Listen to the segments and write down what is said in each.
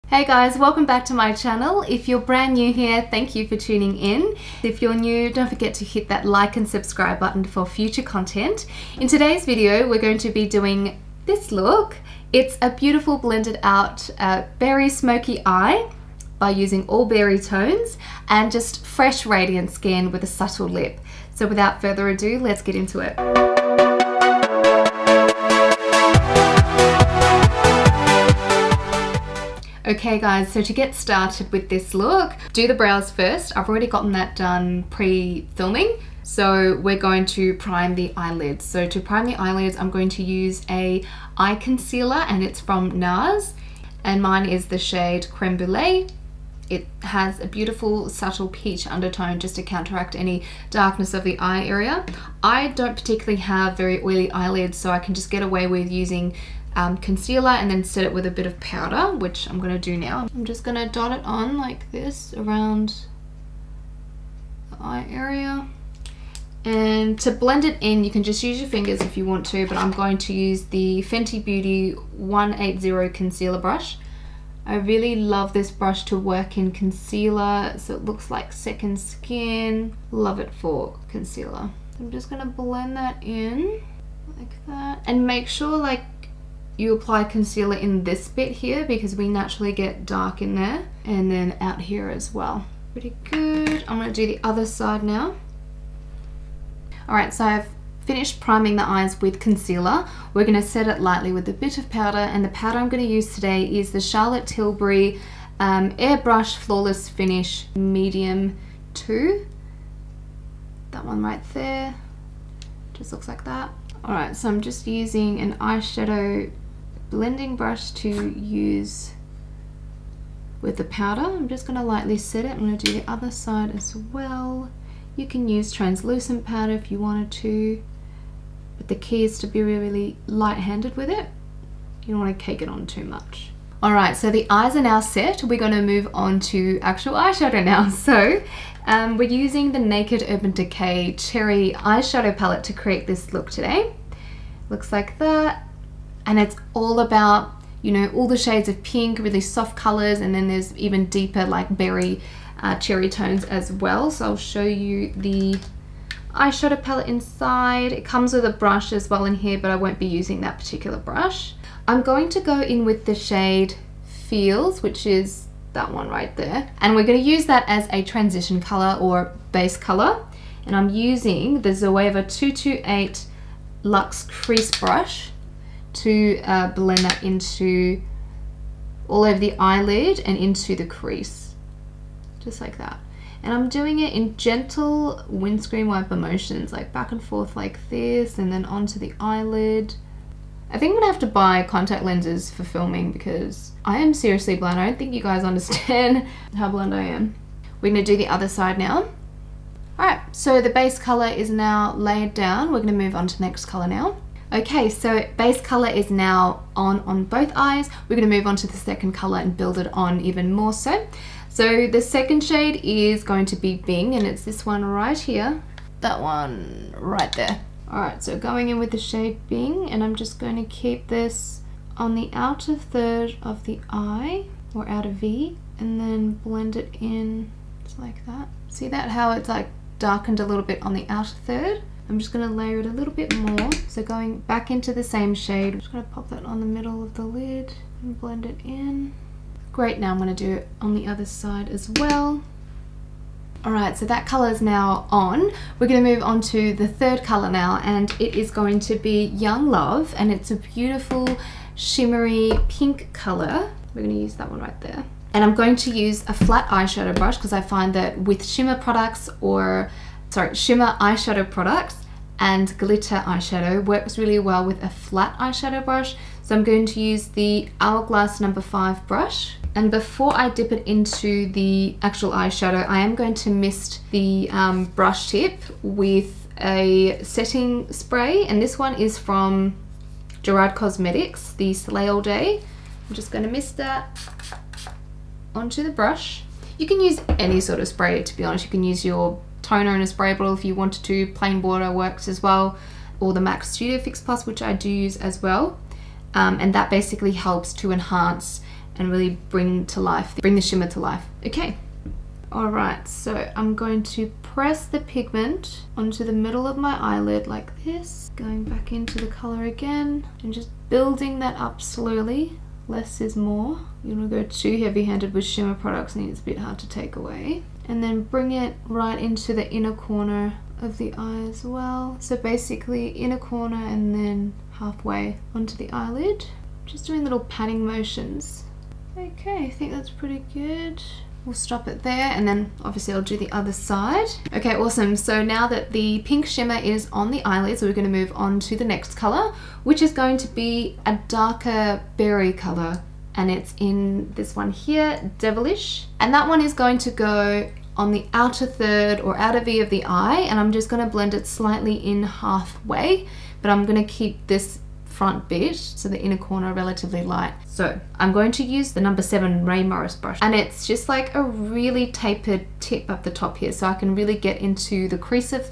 Hey guys, welcome back to my channel. If you're brand new here, thank you for tuning in. If you're new, don't forget to hit that like and subscribe button for future content. In today's video, we're going to be doing this look. It's a beautiful blended out berry smoky eye by using all berry tones and just fresh radiant skin with a subtle lip. So without further ado, let's get into it. Okay guys, so to get started with this look, do the brows first. I've already gotten that done pre-filming. So we're going to prime the eyelids. So to prime the eyelids, I'm going to use a eye concealer and it's from Nars. And mine is the shade Creme Brulee. It has a beautiful subtle peach undertone just to counteract any darkness of the eye area. I don't particularly have very oily eyelids, so I can just get away with using concealer and then set it with a bit of powder, which I'm going to do now. I'm just going to dot it on like this around the eye area. And to blend it in, you can just use your fingers if you want to, but I'm going to use the Fenty Beauty 180 concealer brush. I really love this brush to work in concealer, so it looks like second skin. Love it for concealer. I'm just going to blend that in like that, and make sure like you apply concealer in this bit here because we naturally get dark in there, and then out here as well. Pretty good. I'm going to do the other side now. Alright, so I've finished priming the eyes with concealer. We're going to set it lightly with a bit of powder, and the powder I'm going to use today is the Charlotte Tilbury Airbrush Flawless Finish Medium 2. That one right there. Just looks like that. Alright, so I'm just using an eyeshadow blending brush to use with the powder. I'm just going to lightly set it. I'm going to do the other side as well. You can use translucent powder if you wanted to, but the key is to be really light-handed with it. You don't want to cake it on too much. Alright, so the eyes are now set. We're going to move on to actual eyeshadow now. So we're using the Naked Urban Decay Cherry eyeshadow palette to create this look today. Looks like that. And it's all about, you know, all the shades of pink, really soft colors, and then there's even deeper like berry cherry tones as well. So I'll show you the eyeshadow palette inside. It comes with a brush as well in here, but I won't be using that particular brush. I'm going to go in with the shade Feels, which is that one right there. And we're going to use that as a transition color or base color. And I'm using the Zoeva 228 Luxe Crease brush to blend that into all over the eyelid and into the crease, just like that. And I'm doing it in gentle windscreen wiper motions, like back and forth like this, and then onto the eyelid. I think I'm gonna have to buy contact lenses for filming because I am seriously blind. I don't think you guys understand how blind I am. We're gonna do the other side now. Alright, so the base color is now laid down. We're gonna move on to the next color now. Okay, so base color is now on both eyes. We're going to move on to the second color and build it on even more so. So the second shade is going to be Bing, and it's this one right here. That one right there. Alright, so going in with the shade Bing, and I'm just going to keep this on the outer third of the eye, or outer V, and then blend it in just like that. See that, how it's like darkened a little bit on the outer third? I'm just going to layer it a little bit more. So going back into the same shade, I'm just going to pop that on the middle of the lid and blend it in. Great, now I'm going to do it on the other side as well. Alright, so that color is now on. We're going to move on to the third color now, and it is going to be Young Love, and it's a beautiful shimmery pink color. We're going to use that one right there. And I'm going to use a flat eyeshadow brush because I find that with shimmer products shimmer eyeshadow products and glitter eyeshadow works really well with a flat eyeshadow brush. So I'm going to use the Hourglass number 5 brush. And before I dip it into the actual eyeshadow, I am going to mist the brush tip with a setting spray. And this one is from Gerard Cosmetics, the Slay All Day. I'm just going to mist that onto the brush. You can use any sort of spray, to be honest. You can use your toner in a spray bottle if you wanted to. Plain water works as well, or the MAC Studio Fix Plus, which I do use as well. And that basically helps to enhance and really bring the shimmer to life. Okay. Alright, so I'm going to press the pigment onto the middle of my eyelid like this, going back into the color again and just building that up slowly. Less is more. You don't want to go too heavy-handed with shimmer products and it's a bit hard to take away. And then bring it right into the inner corner of the eye as well. So basically inner corner and then halfway onto the eyelid. Just doing little patting motions. Okay, I think that's pretty good. We'll stop it there and then obviously I'll do the other side. Okay, awesome. So now that the pink shimmer is on the eyelids, we're going to move on to the next color, which is going to be a darker berry color. And it's in this one here, Devilish. And that one is going to go on the outer third or outer V of the eye. And I'm just going to blend it slightly in halfway, but I'm going to keep this front bit, so the inner corner, relatively light. So I'm going to use the number 7 Rae Morris brush, and it's just like a really tapered tip up the top here, so I can really get into the crease of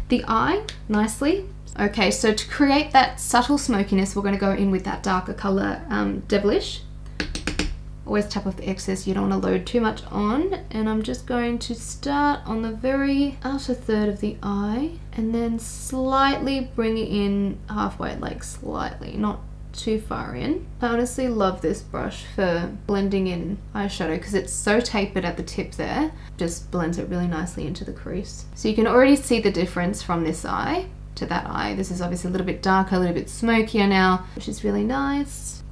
the eye nicely. Okay, so to create that subtle smokiness, we're going to go in with that darker color, Devilish. Always tap off the excess, you don't want to load too much on. And I'm just going to start on the very outer third of the eye and then slightly bring it in halfway, like slightly, not too far in. I honestly love this brush for blending in eyeshadow because it's so tapered at the tip there. Just blends it really nicely into the crease. So you can already see the difference from this eye to that eye. This is obviously a little bit darker, a little bit smokier now, which is really nice.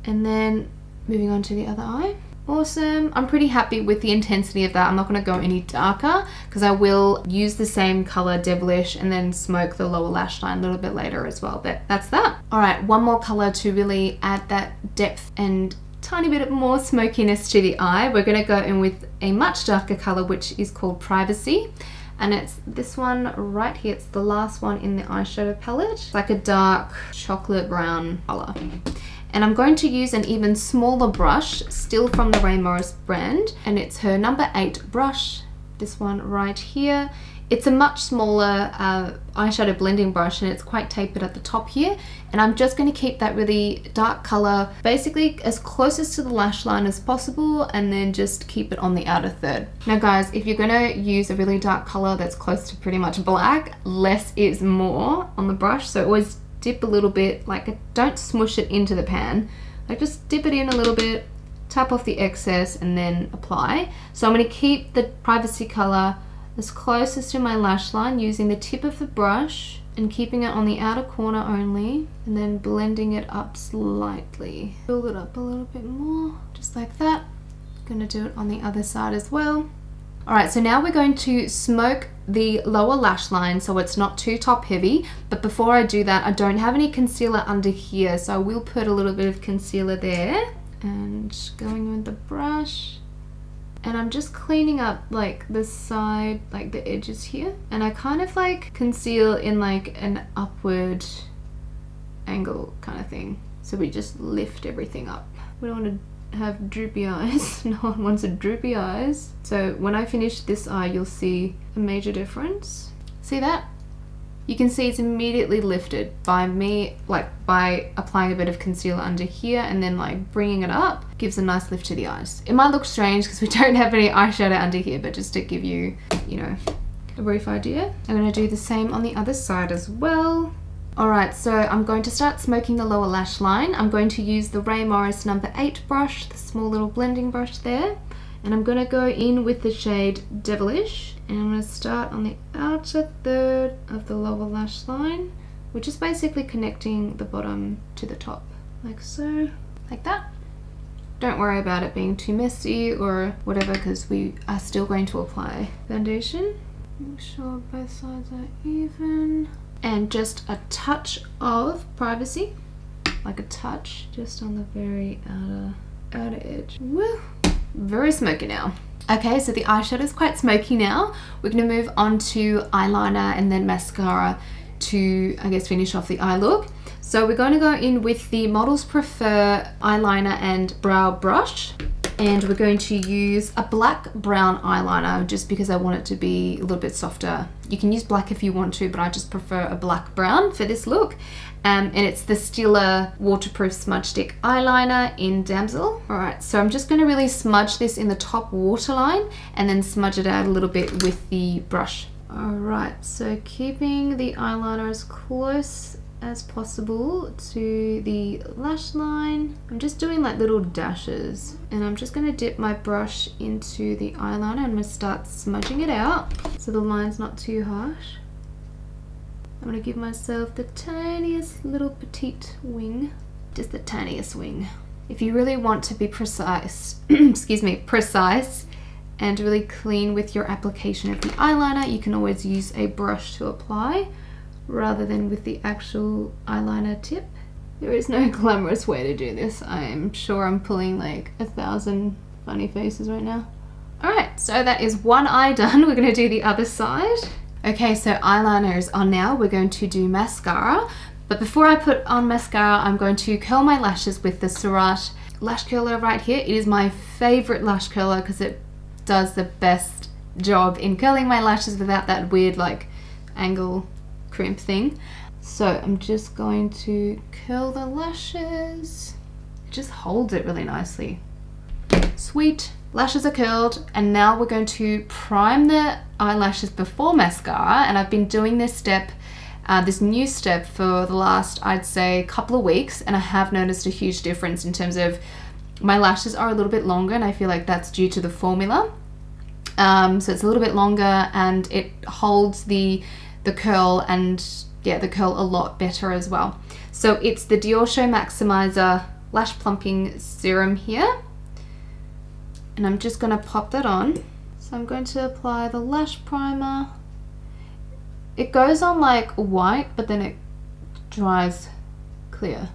And then moving on to the other eye. Awesome. I'm pretty happy with the intensity of that. I'm not going to go any darker because I will use the same color, Devilish, and then smoke the lower lash line a little bit later as well. But that's that. All right, one more color to really add that depth and tiny bit more smokiness to the eye. We're going to go in with a much darker color, which is called Privacy. And it's this one right here. It's the last one in the eyeshadow palette. It's like a dark chocolate brown color. And I'm going to use an even smaller brush, still from the Rae Morris brand, and it's her number 8 brush, this one right here. It's a much smaller eyeshadow blending brush and it's quite tapered at the top here. And I'm just going to keep that really dark color basically as closest to the lash line as possible and then just keep it on the outer third. Now guys, if you're going to use a really dark color that's close to pretty much black, less is more on the brush. So always dip a little bit, like don't smush it into the pan, like just dip it in a little bit, tap off the excess and then apply. So I'm going to keep the Privacy color as closest to my lash line using the tip of the brush and keeping it on the outer corner only and then blending it up slightly. Build it up a little bit more, just like that. I'm going to do it on the other side as well. Alright, so now we're going to smoke the lower lash line so it's not too top heavy, but before I do that I don't have any concealer under here, so I will put a little bit of concealer there and going with the brush, and I'm just cleaning up like the side, like the edges here, and I kind of like conceal in like an upward angle kind of thing, so we just lift everything up. We don't want to have droopy eyes. No one wants a droopy eyes. So when I finish this eye, you'll see a major difference. See that? You can see it's immediately lifted by me, like by applying a bit of concealer under here and then like bringing it up, gives a nice lift to the eyes. It might look strange because we don't have any eyeshadow under here, but just to give you, you know, a brief idea. I'm going to do the same on the other side as well. Alright, so I'm going to start smoking the lower lash line. I'm going to use the Rae Morris number 8 brush, the small little blending brush there. And I'm going to go in with the shade Devilish. And I'm going to start on the outer third of the lower lash line, which is basically connecting the bottom to the top. Like so, like that. Don't worry about it being too messy or whatever because we are still going to apply foundation. Make sure both sides are even. And just a touch of Privacy, like a touch, just on the very outer edge. Woo! Very smoky now. Okay, so the eyeshadow is quite smoky now. We're going to move on to eyeliner and then mascara to, I guess, finish off the eye look. So we're going to go in with the Models Prefer eyeliner and brow brush. And we're going to use a black brown eyeliner just because I want it to be a little bit softer. You can use black if you want to, but I just prefer a black brown for this look. And it's the Stila waterproof smudge stick eyeliner in Damsel. All right, so I'm just going to really smudge this in the top waterline and then smudge it out a little bit with the brush. All right, so keeping the eyeliner as close as possible to the lash line. I'm just doing like little dashes, and I'm just going to dip my brush into the eyeliner and I'm going to start smudging it out so the line's not too harsh. I'm going to give myself the tiniest little petite wing, just the tiniest wing. If you really want to be precise, excuse me, precise and really clean with your application of the eyeliner, you can always use a brush to apply rather than with the actual eyeliner tip. There is no glamorous way to do this. I'm sure I'm pulling like 1,000 funny faces right now. Alright, so that is one eye done. We're going to do the other side. Okay, so eyeliner is on now. We're going to do mascara. But before I put on mascara, I'm going to curl my lashes with the Surratt lash curler right here. It is my favorite lash curler because it does the best job in curling my lashes without that weird like angle crimp thing. So I'm just going to curl the lashes. It just holds it really nicely. Sweet. Lashes are curled, and now we're going to prime the eyelashes before mascara. And I've been doing this step, this new step for the last, I'd say, couple of weeks, and I have noticed a huge difference in terms of my lashes are a little bit longer, and I feel like that's due to the formula. So it's a little bit longer and it holds the curl, and yeah, the curl a lot better as well. So it's the Diorshow Maximizer Lash Plumping Serum here. And I'm just going to pop that on. So I'm going to apply the lash primer. It goes on like white, but then it dries clear.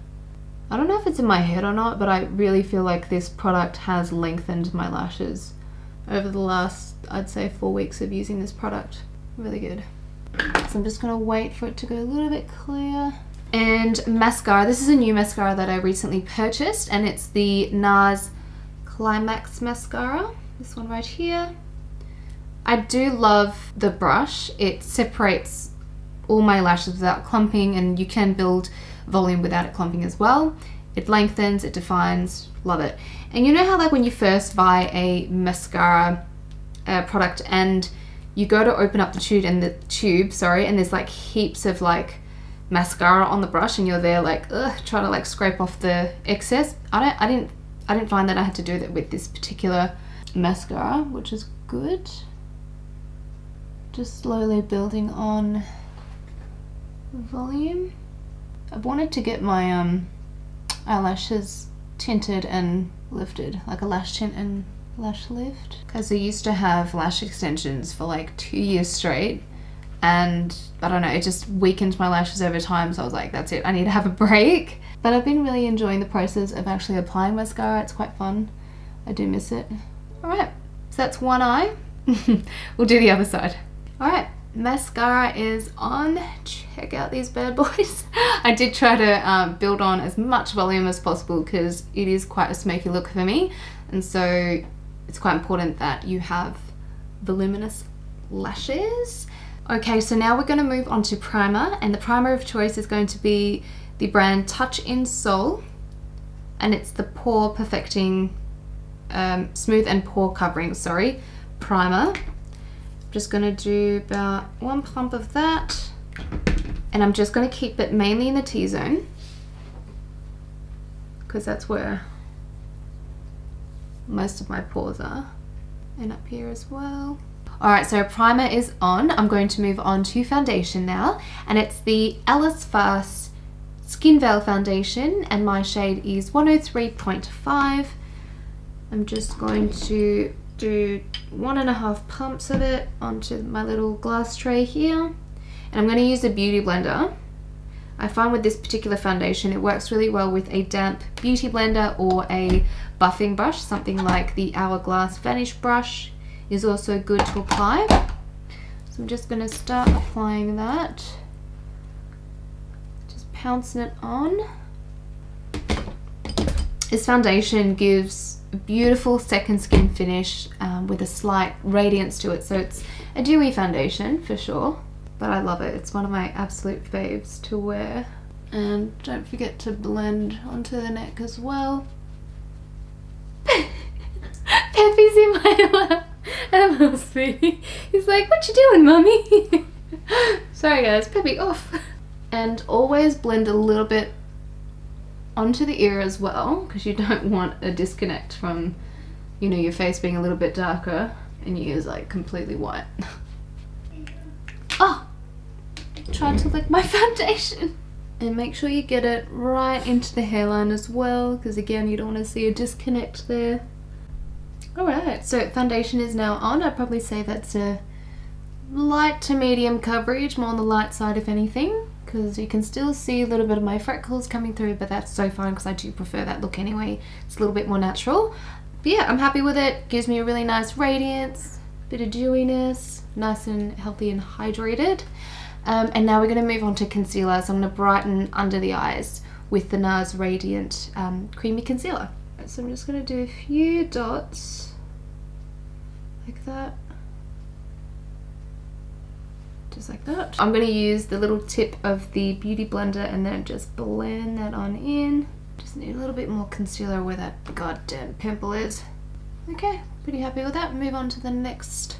I don't know if it's in my head or not, but I really feel like this product has lengthened my lashes over the last, I'd say, 4 weeks of using this product. Really good. So I'm just going to wait for it to go a little bit clear. And mascara. This is a new mascara that I recently purchased, and it's the Nars Climax mascara. This one right here. I do love the brush. It separates all my lashes without clumping, and you can build volume without it clumping as well. It lengthens, it defines, love it. And you know how like when you first buy a mascara product and you go to open up the tube and there's like heaps of like mascara on the brush, and you're there like trying to like scrape off the excess. I didn't find that I had to do that with this particular mascara, which is good. Just slowly building on volume. I wanted to get my eyelashes tinted and lifted, like a lash tint and lash lift, because I used to have lash extensions for like 2 years straight, and I don't know, it just weakened my lashes over time, so I was like, that's it, I need to have a break. But I've been really enjoying the process of actually applying mascara. It's quite fun. I do miss it. Alright, so that's one eye. We'll do the other side. Alright, mascara is on. Check out these bad boys. I did try to build on as much volume as possible because it is quite a smoky look for me, and so it's quite important that you have voluminous lashes. Okay, so now we're going to move on to primer, and the primer of choice is going to be the brand Touch in Sol, and it's the pore perfecting, smooth and pore covering, primer. I'm just going to do about 1 pump of that, and I'm just going to keep it mainly in the T-zone because that's where most of my pores are, and up here as well. Alright, so primer is on. I'm going to move on to foundation now, and it's the Ellis Faas Skin Veil Foundation, and my shade is 103.5. I'm just going to do 1.5 pumps of it onto my little glass tray here, and I'm going to use a beauty blender. I find with this particular foundation it works really well with a damp beauty blender or a buffing brush. Something like the Hourglass Vanish brush is also good to apply. So I'm just going to start applying that, pouncing it on. This foundation gives beautiful second skin finish with a slight radiance to it. So it's a dewy foundation for sure, but I love it. It's one of my absolute faves to wear. And don't forget to blend onto the neck as well. Peppy's in my lap. And I'm little sweetie. He's like, what you doing, mummy? Sorry guys, Peppy off. And always blend a little bit onto the ear as well, because you don't want a disconnect from, you know, your face being a little bit darker and your ears like completely white. Oh, tried to lick my foundation. And make sure you get it right into the hairline as well, because again, you don't want to see a disconnect there. Alright, so foundation is now on. I'd probably say that's a light to medium coverage, more on the light side if anything, because you can still see a little bit of my freckles coming through, but that's so fine because I do prefer that look anyway. It's a little bit more natural. But yeah, I'm happy with it. Gives me a really nice radiance, bit of dewiness, nice and healthy and hydrated. And now we're going to move on to concealer. So I'm going to brighten under the eyes with the Nars Radiant Creamy Concealer. So I'm just going to do a few dots like that. Just like that. I'm going to use the little tip of the Beauty Blender and then just blend that on in. Just need a little bit more concealer where that goddamn pimple is. Okay, pretty happy with that. Move on to the next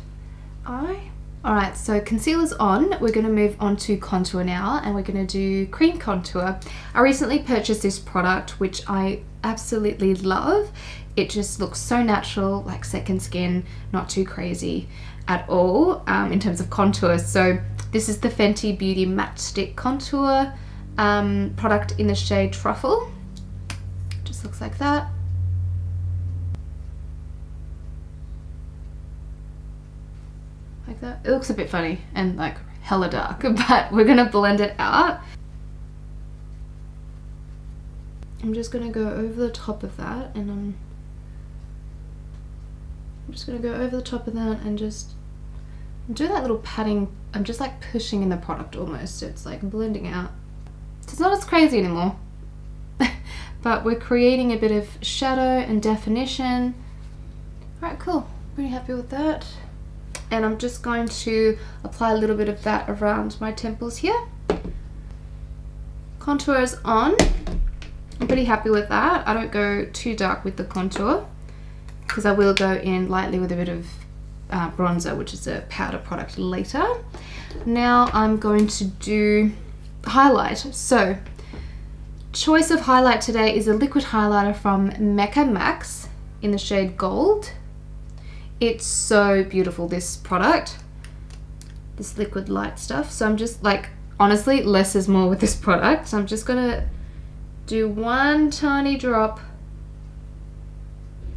eye. Alright, so concealer's on. We're going to move on to contour now, and we're going to do cream contour. I recently purchased this product, which I absolutely love. It just looks so natural, like second skin, not too crazy at all in terms of contour. So this is the Fenty Beauty Matte Stick Contour product in the shade Truffle. Just looks like that. Like that. It looks a bit funny and like hella dark, but we're gonna blend it out. I'm just gonna go over the top of that, and I'm just gonna go over the top of that and just do that little patting. I'm just like pushing in the product almost. It's like blending out. It's not as crazy anymore. But we're creating a bit of shadow and definition. Alright, cool. Pretty happy with that. And I'm just going to apply a little bit of that around my temples here. Contour is on. I'm pretty happy with that. I don't go too dark with the contour because I will go in lightly with a bit of bronzer, which is a powder product later. Now I'm going to do highlight. So choice of highlight today is a liquid highlighter from Mecca Max in the shade Gold. It's so beautiful, this product, this liquid light stuff. So I'm just like, honestly, less is more with this product. So I'm just gonna do one tiny drop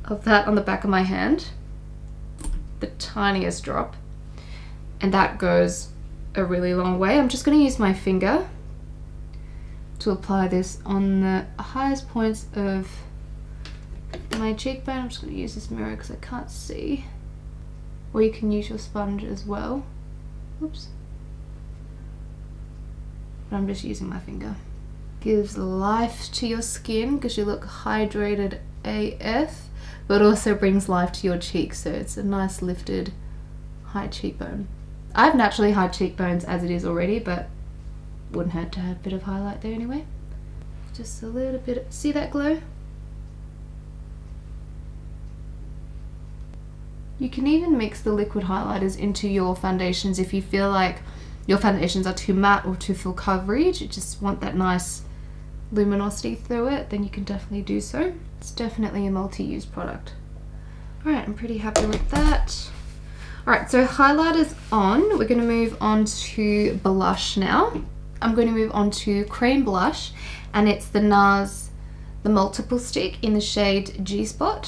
of that on the back of my hand, the tiniest drop, and that goes a really long way. I'm just gonna use my finger to apply this on the highest points of my cheekbone. I'm just going to use this mirror because I can't see. Or you can use your sponge as well. Oops. But I'm just using my finger. Gives life to your skin because you look hydrated AF, but also brings life to your cheeks, so it's a nice lifted high cheekbone. I have naturally high cheekbones as it is already, but wouldn't hurt to have a bit of highlight there anyway. Just a little bit. See that glow? You can even mix the liquid highlighters into your foundations if you feel like your foundations are too matte or too full coverage. You just want that nice luminosity through it, then you can definitely do so. It's definitely a multi-use product. Alright, I'm pretty happy with that. Alright, so highlighters on. We're going to move on to blush now. I'm going to move on to cream blush, and it's the Nars, the multiple stick in the shade G-Spot.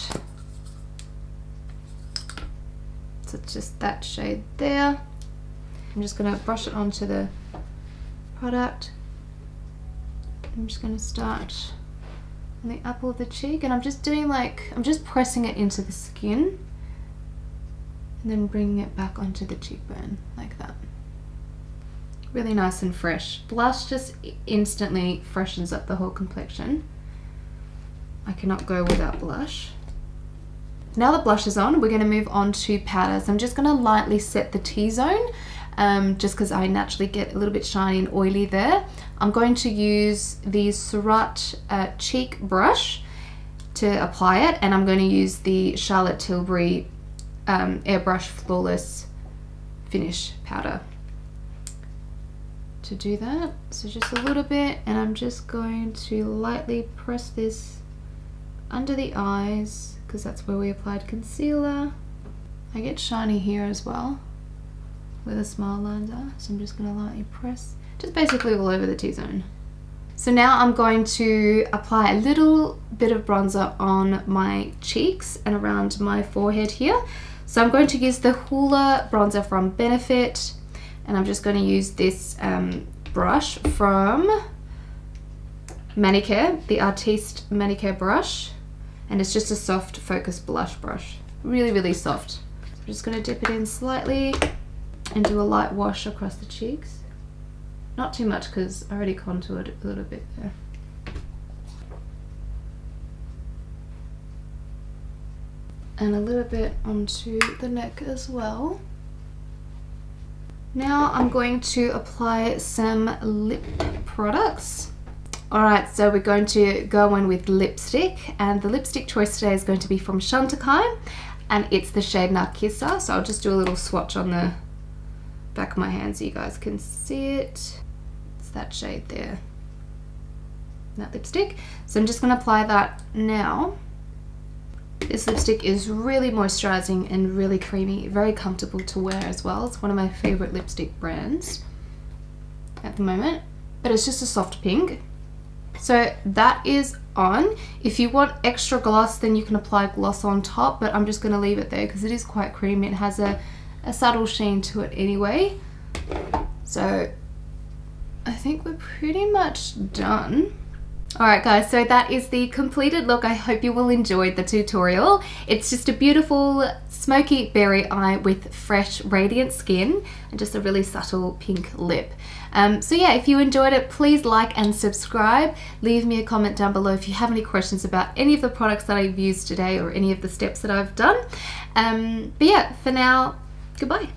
So it's just that shade there. I'm just going to brush it onto the product. I'm just going to start on the apple of the cheek, and I'm just doing like, I'm just pressing it into the skin and then bringing it back onto the cheekbone like that. Really nice and fresh. Blush just instantly freshens up the whole complexion. I cannot go without blush. Now the blush is on, we're going to move on to powders. I'm just going to lightly set the T-zone, just because I naturally get a little bit shiny and oily there. I'm going to use the Surratt cheek brush to apply it, and I'm going to use the Charlotte Tilbury Airbrush Flawless Finish powder to do that. So just a little bit, and I'm just going to lightly press this under the eyes because that's where we applied concealer. I get shiny here as well where the smile lines are, so I'm just going to lightly press just basically all over the T-zone. So now I'm going to apply a little bit of bronzer on my cheeks and around my forehead here. So I'm going to use the Hoola bronzer from Benefit, and I'm just going to use this brush from Manicure, the Artiste Manicure brush, and it's just a soft focus blush brush. Really, really soft. So I'm just going to dip it in slightly and do a light wash across the cheeks. Not too much because I already contoured a little bit there. And a little bit onto the neck as well. Now I'm going to apply some lip products. Alright, so we're going to go in with lipstick, and the lipstick choice today is going to be from Chantecaille, and it's the shade Narcissa. So I'll just do a little swatch on the back of my hand so you guys can see it. It's that shade there, that lipstick. So I'm just going to apply that now. This lipstick is really moisturizing and really creamy, very comfortable to wear as well. It's one of my favorite lipstick brands at the moment, but it's just a soft pink. So that is on. If you want extra gloss, then you can apply gloss on top, but I'm just going to leave it there because it is quite creamy. It has a subtle sheen to it anyway. So I think we're pretty much done. Alright guys, so that is the completed look. I hope you all enjoyed the tutorial. It's just a beautiful smoky berry eye with fresh radiant skin and just a really subtle pink lip. So yeah, if you enjoyed it, please like and subscribe. Leave me a comment down below if you have any questions about any of the products that I've used today or any of the steps that I've done. But yeah, for now, goodbye.